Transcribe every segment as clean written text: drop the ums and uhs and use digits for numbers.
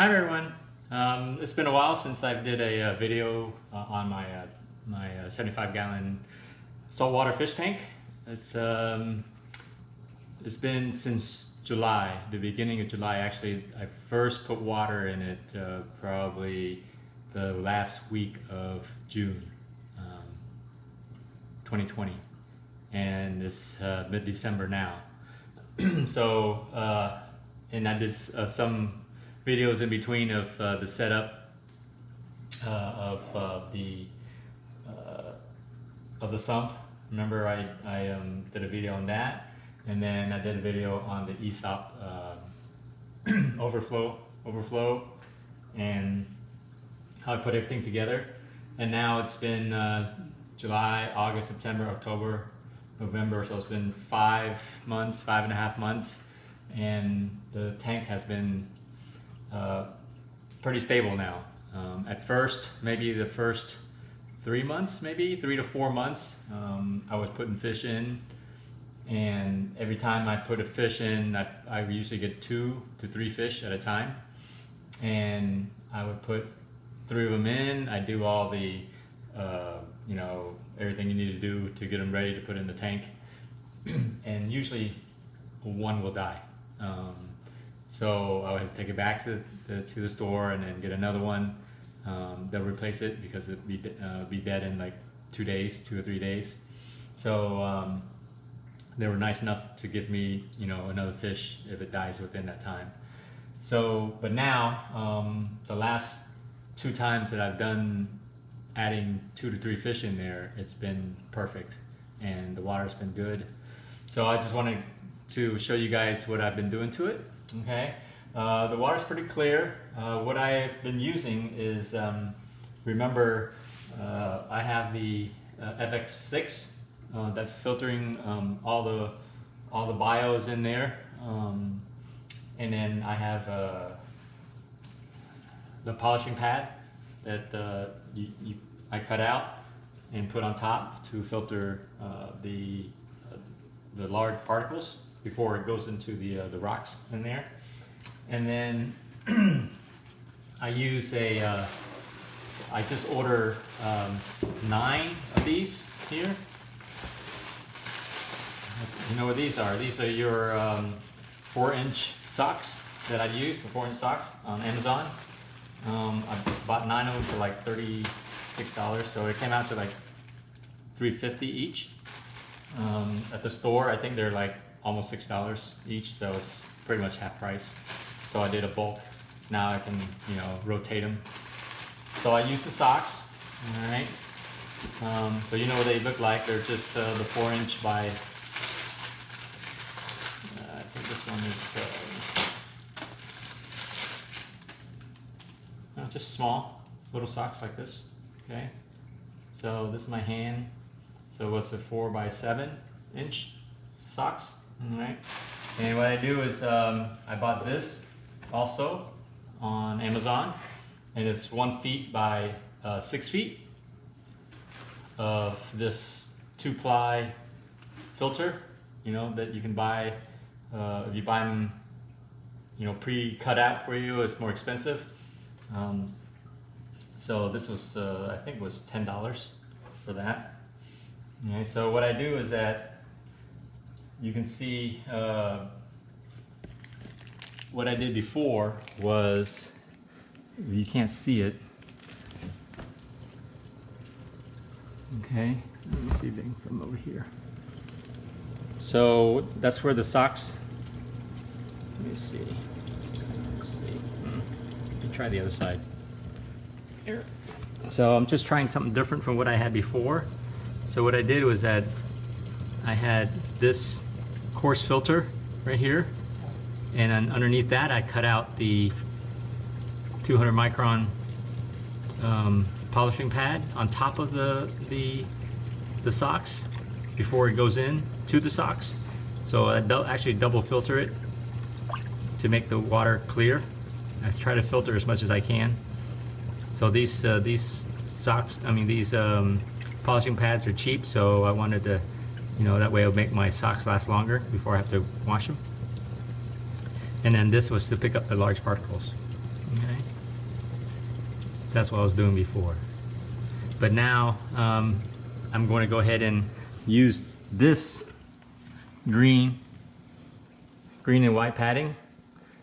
Hi everyone. It's been a while since I did a video on my 75-gallon saltwater fish tank. It's been since July, the beginning of July. Actually, I first put water in it probably the last week of June 2020, and it's mid-December now. So and I did some videos in between of the setup of the sump. Remember, I did a video on that, and then I did a video on the ESOP overflow, and how I put everything together. And now it's been July, August, September, October, November, so it's been 5.5 months, and the tank has been pretty stable now. At first, maybe the first 3 months, maybe 3 to 4 months, I was putting fish in, and every time I put a fish in, I usually get 2 to 3 fish at a time, and I would put 3 of them in. I do all the you know, everything you need to do to get them ready to put in the tank, and usually one will die. So I would take it back to the store and then get another one. They'll replace it because it'll be dead in like 2 days, 2 or 3 days. So they were nice enough to give me, you know, another fish if it dies within that time. So, but now the last 2 times that I've done adding 2 to 3 fish in there, it's been perfect, and the water's been good. So I just wanted to show you guys what I've been doing to it. Okay, the water's pretty clear. What I've been using is, remember, I have the FX6 that's filtering all the bios in there, and then I have the polishing pad that I cut out and put on top to filter the large particles before it goes into the rocks in there. And then I use I just order 9 of these here. You know what these are? These are your 4-inch socks that I use, the 4-inch socks on Amazon. I bought 9 of them for like $36, so it came out to like $3.50 each. At the store, I think they're like almost $6 each, so it's pretty much half price. So I did a bulk. Now I can, you know, rotate them. So I use the socks. All right. So you know what they look like. They're just the 4-inch by. I think this one is just small little socks like this. Okay. So this is my hand. So what's a 4 by 7-inch socks? All right. And what I do is I bought this also on Amazon, and it's 1 feet by 6 feet of this 2-ply filter. You know that you can buy if you buy them, you know, pre-cut out for you. It's more expensive. So this was I think it was $10 for that. Okay, so what I do is that you can see what I did before was, you can't see it. Okay, let me see if I can from over here. So that's where the socks, let me see. Let me try the other side. Here. So I'm just trying something different from what I had before. So what I did was that I had this coarse filter right here, and then underneath that I cut out the 200 micron polishing pad on top of the socks before it goes in to the socks. So I actually double filter it to make the water clear. I try to filter as much as I can. So these socks, I mean these polishing pads are cheap, so I wanted to, you know, that way it'll make my socks last longer before I have to wash them. And then this was to pick up the large particles. Okay. That's what I was doing before. But now I'm going to go ahead and use this green and white padding.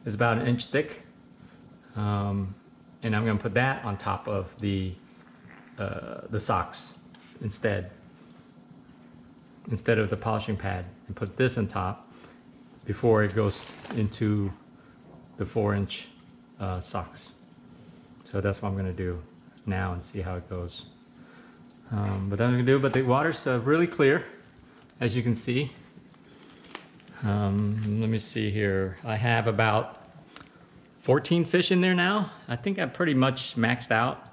It's about 1 inch thick. And I'm going to put that on top of the socks instead of the polishing pad, and put this on top before it goes into the 4-inch socks. So that's what I'm going to do now and see how it goes. But the water's really clear, as you can see. Let me see here. I have about 14 fish in there now. I think I'm pretty much maxed out.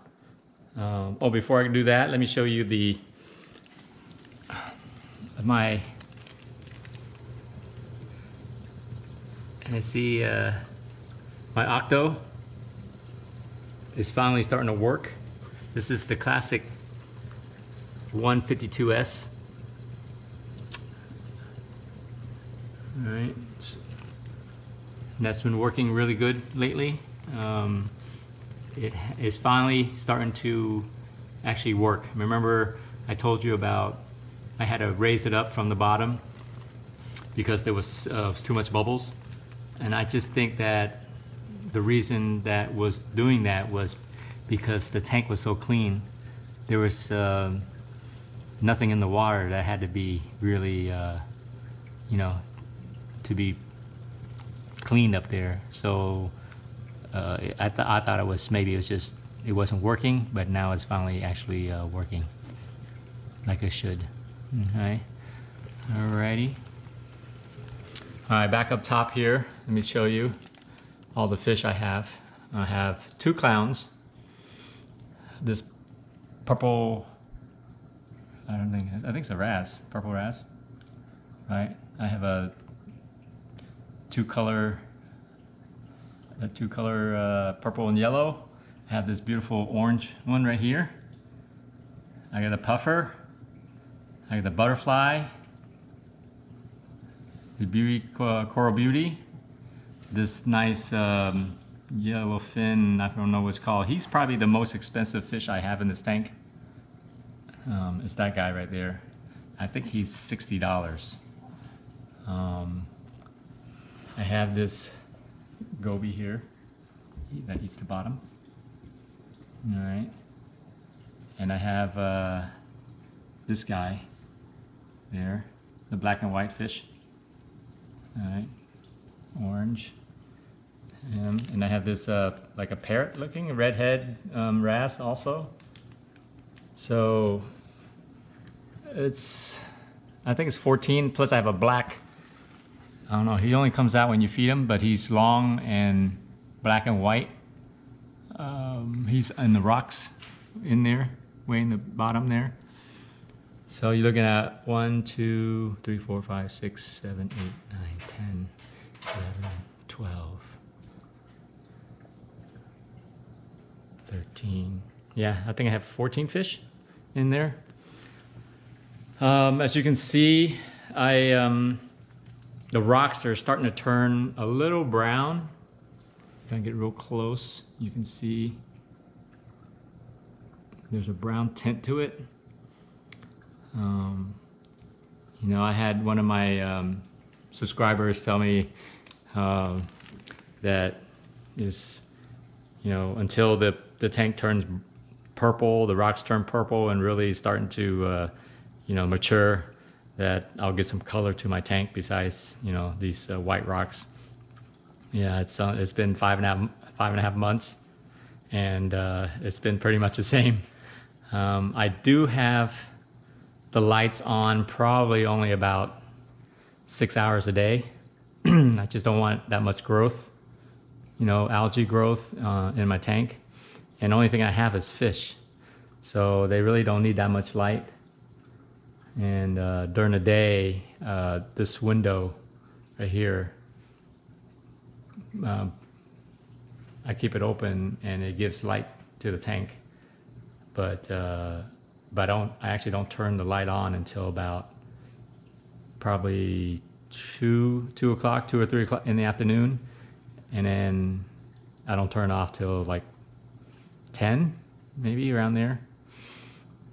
Oh, before I do that, let me show you my octo is finally starting to work. This is the classic 152S. All right, and that's been working really good lately. It is finally starting to actually work. Remember I told you about I had to raise it up from the bottom because there was too much bubbles, and I just think that the reason that was doing that was because the tank was so clean. There was nothing in the water that had to be really you know, to be cleaned up there. So I thought it was, maybe it was just, it wasn't working, but now it's finally actually working like it should. Okay, alrighty. Alright, back up top here, let me show you all the fish I have. I have 2 clowns. This purple, I think it's a wrasse, purple wrasse. Right, I have a two color purple and yellow. I have this beautiful orange one right here. I got a puffer. I got the butterfly, the beauty, coral beauty. This nice yellow fin, I don't know what it's called. He's probably the most expensive fish I have in this tank. It's that guy right there. I think he's $60. I have this goby here that eats the bottom. All right, and I have this guy there, the black and white fish. All right, orange. And I have this like a parrot looking redhead wrasse also. So it's, I think it's 14, plus I have a black, I don't know, he only comes out when you feed him, but he's long and black and white. He's in the rocks in there, way in the bottom there. So you're looking at 1, 2, 3, 4, 5, 6, 7, 8, 9, 10, 11, 12, 13. Yeah, I think I have 14 fish in there. As you can see, the rocks are starting to turn a little brown. If I get real close, you can see there's a brown tint to it. You know, I had one of my subscribers tell me that is, you know, until the tank turns purple, the rocks turn purple and really starting to you know, mature, that I'll get some color to my tank besides, you know, these white rocks. Yeah, it's been 5.5 months, and it's been pretty much the same. I do have the lights on probably only about 6 hours a day. I just don't want that much growth, you know, algae growth in my tank. And the only thing I have is fish. So they really don't need that much light. And during the day, this window right here, I keep it open and it gives light to the tank. But I actually don't turn the light on until about probably 2 o'clock, 2 or 3 o'clock in the afternoon. And then I don't turn off till like 10 maybe around there.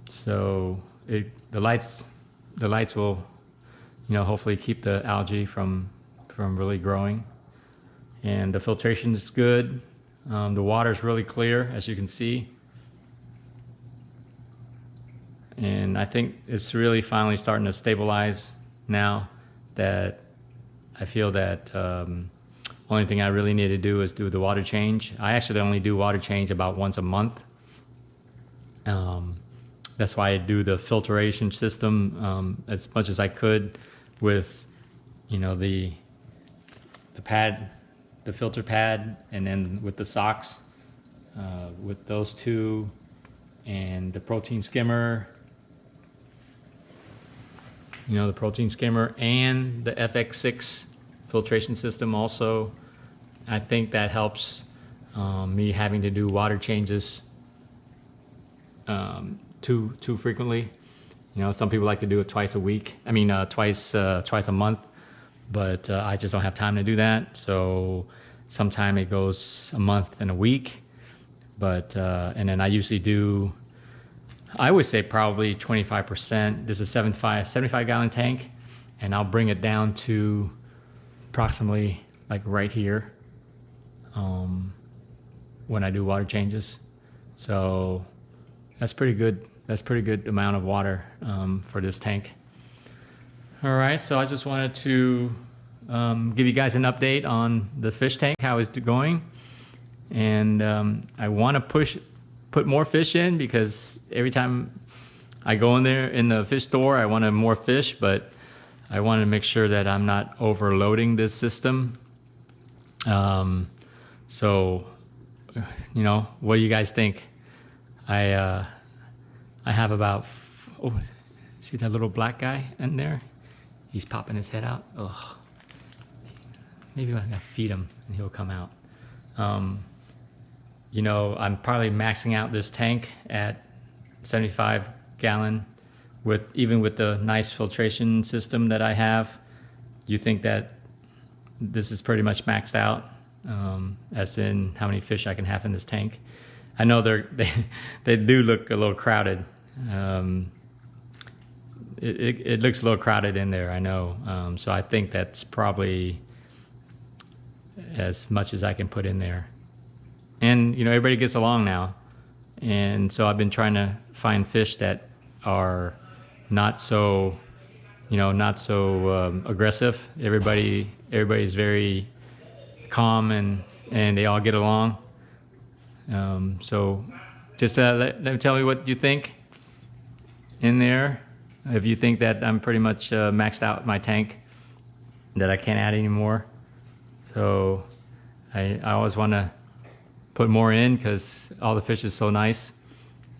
So the lights will, you know, hopefully keep the algae from really growing. And the filtration is good. The water is really clear, as you can see. And I think it's really finally starting to stabilize now that I feel that only thing I really need to do is do the water change. I actually only do water change about once a month. That's why I do the filtration system as much as I could with, you know, the pad, the filter pad, and then with the socks, with those two, and the protein skimmer, you know, the protein skimmer and the FX6 filtration system also. I think that helps me having to do water changes too frequently. You know, some people like to do it twice a week. I mean, twice a month, but I just don't have time to do that. So sometime it goes a month and a week, but and then I usually do, I would say probably 25%. This is a 75 gallon tank, and I'll bring it down to approximately like right here when I do water changes. So that's pretty good. That's pretty good amount of water for this tank. All right, so I just wanted to give you guys an update on the fish tank, how it's going. And I want to put more fish in, because every time I go in there in the fish store, I wanted more fish, but I want to make sure that I'm not overloading this system. So, you know, what do you guys think? I have about, oh, see that little black guy in there? He's popping his head out. Ugh. Maybe I'm gonna feed him and he'll come out. You know, I'm probably maxing out this tank at 75 gallon even with the nice filtration system that I have. You think that this is pretty much maxed out, as in how many fish I can have in this tank. I know they do look a little crowded. It looks a little crowded in there, I know. So I think that's probably as much as I can put in there. And, you know, everybody gets along now. And so I've been trying to find fish that are not so, you know, not so aggressive. Everybody's very calm, and they all get along. So just let me tell you what you think in there. If you think that I'm pretty much maxed out my tank, that I can't add any more. So I always want to put more in because all the fish is so nice.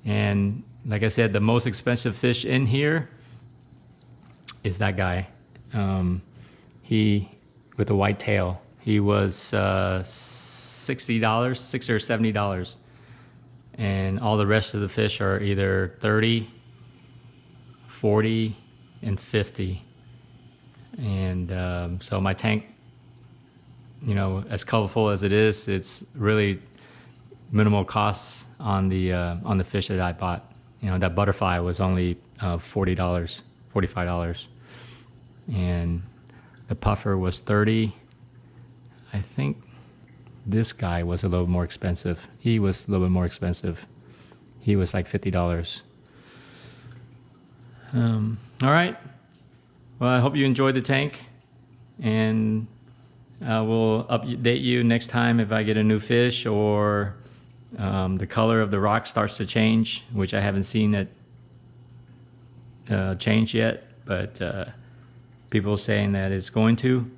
And like I said, the most expensive fish in here is that guy. He with the white tail. He was $60, $60 or $70. And all the rest of the fish are either 30, 40, and 50. And so my tank, you know, as colorful as it is, it's really minimal costs on the fish that I bought. You know, that butterfly was only $40, $45. And the puffer was 30. I think this guy was a little more expensive. He was a little bit more expensive. He was like $50. All right. Well, I hope you enjoyed the tank, and I will update you next time if I get a new fish or the color of the rock starts to change, which I haven't seen it change yet, but people saying that it's going to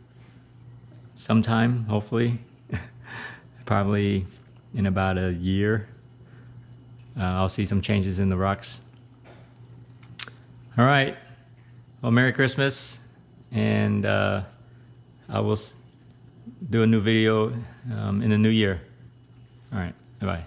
sometime, hopefully. Probably in about a year, I'll see some changes in the rocks. All right. Well, Merry Christmas, and I will do a new video in the new year. All right. Bye-bye.